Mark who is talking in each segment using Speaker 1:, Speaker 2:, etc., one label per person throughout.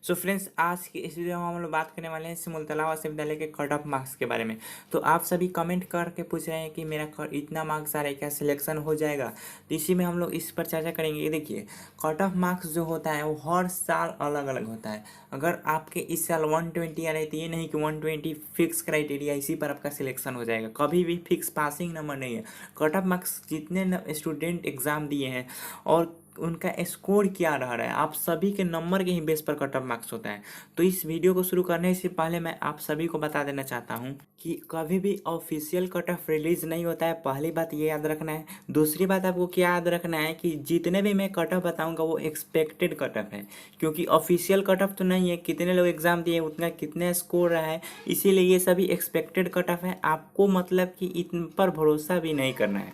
Speaker 1: So friends, आज की इस वीडियो में हम लोग बात करने वाले हैं सिमुलतला विश्वविद्यालय के कट ऑफ मार्क्स के बारे में। तो आप सभी कमेंट करके पूछ रहे हैं कि मेरा इतना मार्क्स आ रहा है, क्या सिलेक्शन हो जाएगा। तो इसी में हम लोग इस पर चर्चा करेंगे। ये देखिए, कट ऑफ मार्क्स जो होता है वो हर साल अलग अलग होता है। अगर आपके इस साल 120 आ रहे तो ये नहीं कि 120 फिक्स क्राइटेरिया इसी पर आपका सिलेक्शन हो जाएगा। कभी भी फिक्स पासिंग नंबर नहीं है। कट ऑफ मार्क्स जितने स्टूडेंट एग्ज़ाम दिए हैं और उनका स्कोर क्या रहा है, आप सभी के नंबर के ही बेस पर कट ऑफ मार्क्स होता है। तो इस वीडियो को शुरू करने से पहले मैं आप सभी को बता देना चाहता हूं कि कभी भी ऑफिशियल कट ऑफ रिलीज नहीं होता है। पहली बात ये याद रखना है। दूसरी बात आपको क्या याद रखना है कि जितने भी मैं कट ऑफ बताऊंगा वो एक्सपेक्टेड कट ऑफ है, क्योंकि ऑफिशियल कट ऑफ तो नहीं है। कितने लोग एग्जाम दिए उतना कितने स्कोर रहा है, इसीलिए ये सभी एक्सपेक्टेड कट ऑफ है। आपको मतलब कि इन पर भरोसा भी नहीं करना है।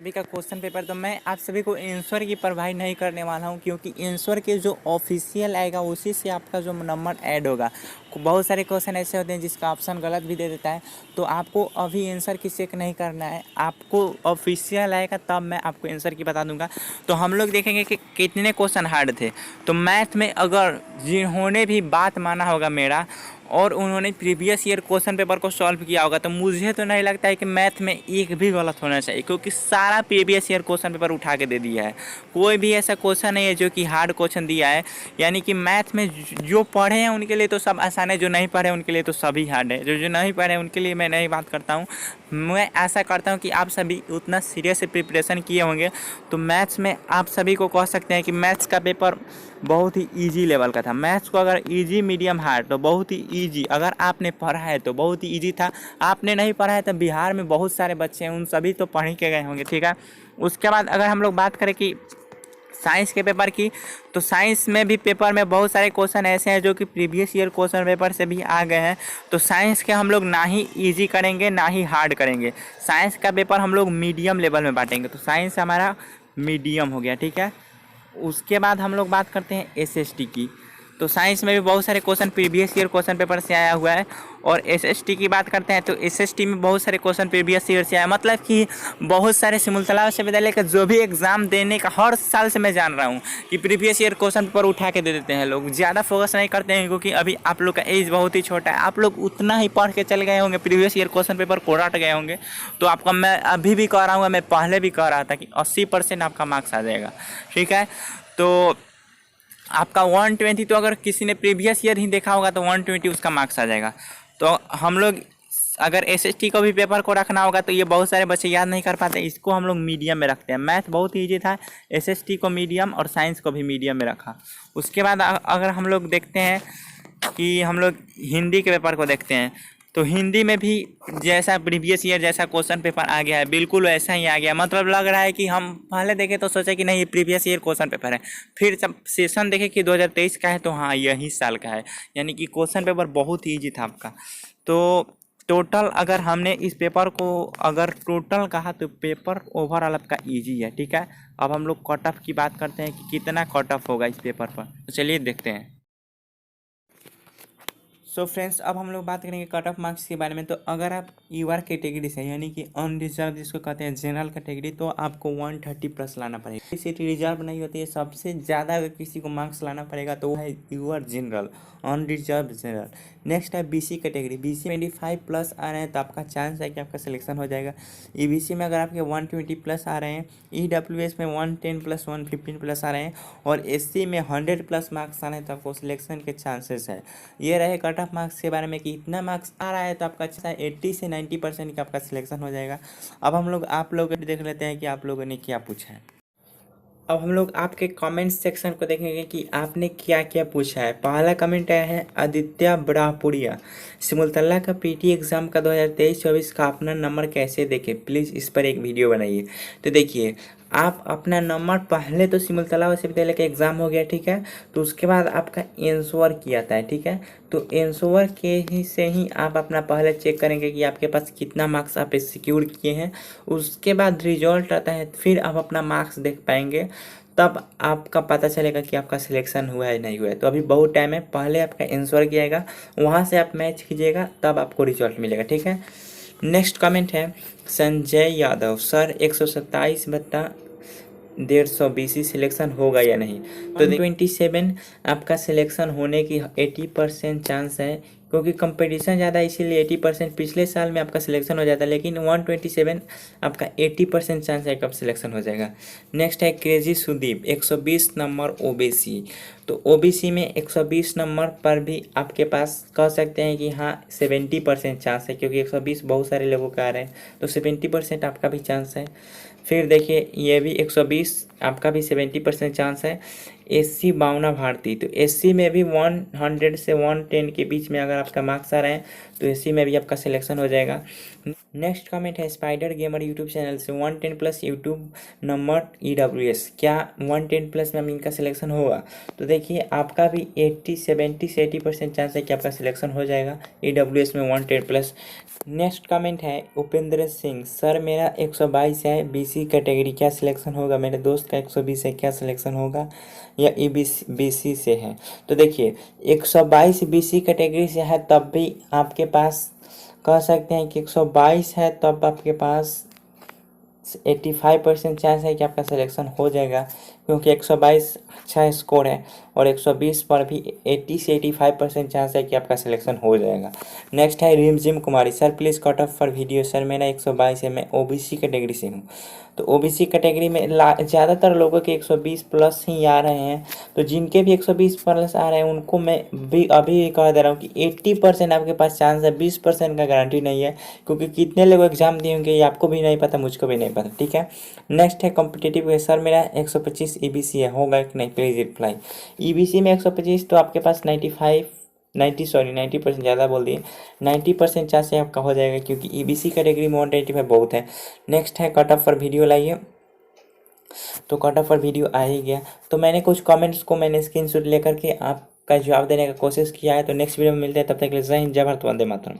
Speaker 1: सभी का क्वेश्चन पेपर तो मैं आप सभी को आंसर की प्रोवाइड नहीं करने वाला हूं, क्योंकि आंसर के जो ऑफिशियल आएगा उसी से आपका जो नंबर ऐड होगा। बहुत सारे क्वेश्चन ऐसे होते हैं जिसका ऑप्शन गलत भी दे देता है, तो आपको अभी आंसर की चेक नहीं करना है। आपको ऑफिशियल आएगा तब मैं आपको आंसर की बता दूंगा। तो हम लोग देखेंगे कि कितने क्वेश्चन हार्ड थे। तो मैथ में अगर जिन्होंने भी बात माना होगा मेरा और उन्होंने प्रीवियस ईयर क्वेश्चन पेपर को सॉल्व किया होगा, तो मुझे तो नहीं लगता है कि मैथ में एक भी गलत होना चाहिए, क्योंकि सारा प्रीवियस ईयर क्वेश्चन पेपर उठा के दे दिया है। कोई भी ऐसा क्वेश्चन नहीं है जो कि हार्ड क्वेश्चन दिया है। यानी कि मैथ में जो पढ़े हैं उनके लिए तो सब आसान है, जो नहीं पढ़े उनके लिए तो सभी हार्ड है। जो नहीं पढ़े उनके लिए मैं नहीं बात करता हूँ। मैं ऐसा करता हूँ कि आप सभी उतना सीरियस से प्रिपरेशन किए होंगे, तो मैथ्स में आप सभी को कह सकते हैं कि मैथ्स का पेपर बहुत ही इजी लेवल का था। मैथ्स को अगर इजी मीडियम हार्ड तो बहुत ही इजी, अगर आपने पढ़ा है तो बहुत ही इजी था। आपने नहीं पढ़ा है तो बिहार में बहुत सारे बच्चे हैं, उन सभी तो पढ़ ही के गए होंगे, ठीक है। उसके बाद अगर हम लोग बात करें कि साइंस के पेपर की, तो साइंस में भी पेपर में बहुत सारे क्वेश्चन ऐसे हैं जो कि प्रीवियस ईयर क्वेश्चन पेपर से भी आ गए हैं। तो साइंस के हम लोग ना ही इजी करेंगे ना ही हार्ड करेंगे। साइंस का पेपर हम लोग मीडियम लेवल में बांटेंगे। तो साइंस हमारा मीडियम हो गया, ठीक है। उसके बाद हम लोग बात करते हैं एसएसटी की। तो साइंस में भी बहुत सारे question previous year question paper से आया हुआ है। और एसएसटी की बात करते हैं तो एसएसटी में बहुत सारे क्वेश्चन प्रीवियस ईयर से आया, मतलब कि बहुत सारे सिमुलतला विश्वविद्यालय का जो भी एग्ज़ाम देने का हर साल से मैं जान रहा हूँ कि प्रीवियस ईयर क्वेश्चन पेपर उठा के दे देते हैं। लोग ज़्यादा फोकस नहीं करते हैं, क्योंकि अभी आप लोग का एज बहुत ही छोटा है। आप लोग उतना ही पढ़ के चले गए होंगे, प्रीवियस ईयर क्वेश्चन पेपर को रट गए होंगे। तो आपका मैं अभी भी कह रहा हूँ, मैं पहले भी कह रहा था कि 80% आपका मार्क्स आ जाएगा, ठीक है। तो आपका 120, तो अगर किसी ने प्रीवियस ईयर ही देखा होगा तो 120 उसका मार्क्स आ जाएगा। तो हम लोग अगर एसएसटी को भी पेपर को रखना होगा तो ये बहुत सारे बच्चे याद नहीं कर पाते, इसको हम लोग मीडियम में रखते हैं। मैथ बहुत ईजी था, एसएसटी को मीडियम और साइंस को भी मीडियम में रखा। उसके बाद अगर हम लोग देखते हैं कि हम लोग हिंदी के पेपर को देखते हैं, तो हिंदी में भी जैसा प्रीवियस ईयर जैसा क्वेश्चन पेपर आ गया है बिल्कुल वैसा ही आ गया। मतलब लग रहा है कि हम पहले देखे तो सोचे कि नहीं ये प्रीवियस ईयर क्वेश्चन पेपर है, फिर जब सेशन देखे कि 2023 का है तो हाँ यही साल का है। यानी कि क्वेश्चन पेपर बहुत ही ईजी था आपका। तो टोटल अगर हमने इस पेपर को अगर टोटल कहा तो पेपर ओवरऑल आपका ईजी है, ठीक है। अब हम लोग कट ऑफ की बात करते हैं कि कितना कट ऑफ होगा इस पेपर पर, तो चलिए देखते हैं। सो फ्रेंड्स, अब हम लोग बात करेंगे कट ऑफ मार्क्स के बारे में। तो अगर आप यूआर कैटेगरी से, यानी कि अनरिजर्व जिसको कहते हैं जनरल कैटेगरी, तो आपको 130 प्लस लाना पड़ेगा। सीट रिजर्व नहीं होती है, सबसे ज़्यादा अगर किसी को मार्क्स लाना पड़ेगा तो वो है UR general, unreserved general. Next है बीसी कैटेगरी। बीसी में 25 प्लस आ रहे हैं तो आपका चांस है कि आपका सिलेक्शन हो जाएगा। ईबीसी में अगर आपके 120 प्लस आ रहे हैं, ईडब्ल्यूएस में 110 प्लस 115 प्लस आ रहे हैं, और एससी में 100 प्लस मार्क्स आ रहे हैं तो आपको सिलेक्शन के चांसेस है। ये रहे कट ऑफ मार्क्स के बारे में कि इतना मार्क्स आ रहा है तो आपका अच्छा 80 से 90% का आपका सिलेक्शन हो जाएगा। अब हम लोग आप लोग देख लेते हैं कि आप लोगों ने क्या पूछा है। अब हम लोग आपके कमेंट सेक्शन को देखेंगे कि आपने क्या क्या पूछा है। पहला कमेंट आया है आदित्य ब्राहपुरिया, सिमुलतला का पीटी एग्ज़ाम का 2023-24 का अपना नंबर कैसे देखें, प्लीज़ इस पर एक वीडियो बनाइए। तो देखिए, आप अपना नंबर पहले तो सिमुलतला विश्वविद्यालय का एग्ज़ाम हो गया, ठीक है। तो उसके बाद आपका आंसर किया था, ठीक है। तो आंसर के ही से ही आप अपना पहले चेक करेंगे कि आपके पास कितना मार्क्स आप सिक्योर किए हैं। उसके बाद रिजल्ट आता है, फिर आप अपना मार्क्स देख पाएंगे, तब आपका पता चलेगा कि आपका सिलेक्शन हुआ है नहीं हुआ है। तो अभी बहुत टाइम है, पहले आपका आंसर किएगा, वहाँ से आप मैच कीजिएगा, तब आपको रिजल्ट मिलेगा, ठीक है। नेक्स्ट कमेंट है संजय यादव, सर 127 बता 150 सिलेक्शन होगा या नहीं। तो 127 आपका सिलेक्शन होने की 80% चांस है, क्योंकि कंपटीशन ज़्यादा है, इसीलिए 80%। पिछले साल में आपका सिलेक्शन हो जाता, लेकिन 127 आपका 80% चांस है कब सिलेक्शन हो जाएगा। नेक्स्ट है क्रेजी सुदीप 120 नंबर ओबीसी। तो ओबीसी में 120 नंबर पर भी आपके पास कह सकते हैं कि हाँ 70% चांस है, क्योंकि 120 बहुत सारे लोगों का आ रहे हैं, तो 70% आपका भी चांस है। फिर देखिए ये भी 120 आपका भी 70% चांस है। एससी बावना भारती, तो एससी में भी 100 से 110 के बीच में अगर आपका मार्क्स आ रहे हैं तो एससी में भी आपका सिलेक्शन हो जाएगा। नेक्स्ट कमेंट है स्पाइडर गेमर यूट्यूब चैनल से 110 प्लस यूट्यूब नंबर ईडब्ल्यूएस, क्या 110 प्लस में इनका सिलेक्शन होगा। तो देखिए आपका भी 70 से 80% चांस है कि आपका सिलेक्शन हो जाएगा ईडब्ल्यूएस में 110 प्लस। नेक्स्ट कमेंट है उपेंद्र सिंह, सर मेरा 122 है बीसी कैटेगरी, क्या सिलेक्शन होगा। मेरे दोस्त का 120 है, क्या सिलेक्शन होगा, या ई बीसी से है। तो देखिए 122 बीसी कैटेगरी से है तब भी आपके पास कह सकते हैं कि 122 है, तब आपके पास 85% चांस है कि आपका सिलेक्शन हो जाएगा, क्योंकि 122 अच्छा स्कोर है और 120 पर भी 80 से 85% चांस है कि आपका सिलेक्शन हो जाएगा। नेक्स्ट है Rimjhim Kumari, sir please cut off for video, sir मेरा 122 है, मैं ओबीसी कैटेगरी से हूँ। तो ओबीसी कैटेगरी में ज़्यादातर लोगों के 120 प्लस ही आ रहे हैं, तो जिनके भी 120 प्लस आ रहे हैं उनको मैं भी अभी कह दे रहा हूँ कि 80% आपके पास चांस है, 20% का गारंटी नहीं है, क्योंकि कितने लोग एग्जाम दिए होंगे ये आपको भी नहीं पता, मुझको भी नहीं पता। ठीक है। नेक्स्ट है कॉम्पिटिटिव है, सर मेरा 125 ईबीसी है, होगा कि नहीं प्लीज़ रिप्लाई। ईबीसी में 125 तो आपके पास 90% ज़्यादा बोल दिए, 90% चांस है आपका हो जाएगा, क्योंकि ईबीसी कैटेगरी में 185 बहुत है। नेक्स्ट है कट ऑफ पर वीडियो लाइए, तो कट ऑफ पर वीडियो आ ही गया। तो मैंने कुछ कमेंट्स को मैंने स्क्रीनशॉट लेकर के आपका जवाब देने का कोशिश किया है। तो नेक्स्ट वीडियो में मिलते हैं, तब तक के लिए जय हिंद, जय भारत, वंदे मातरम।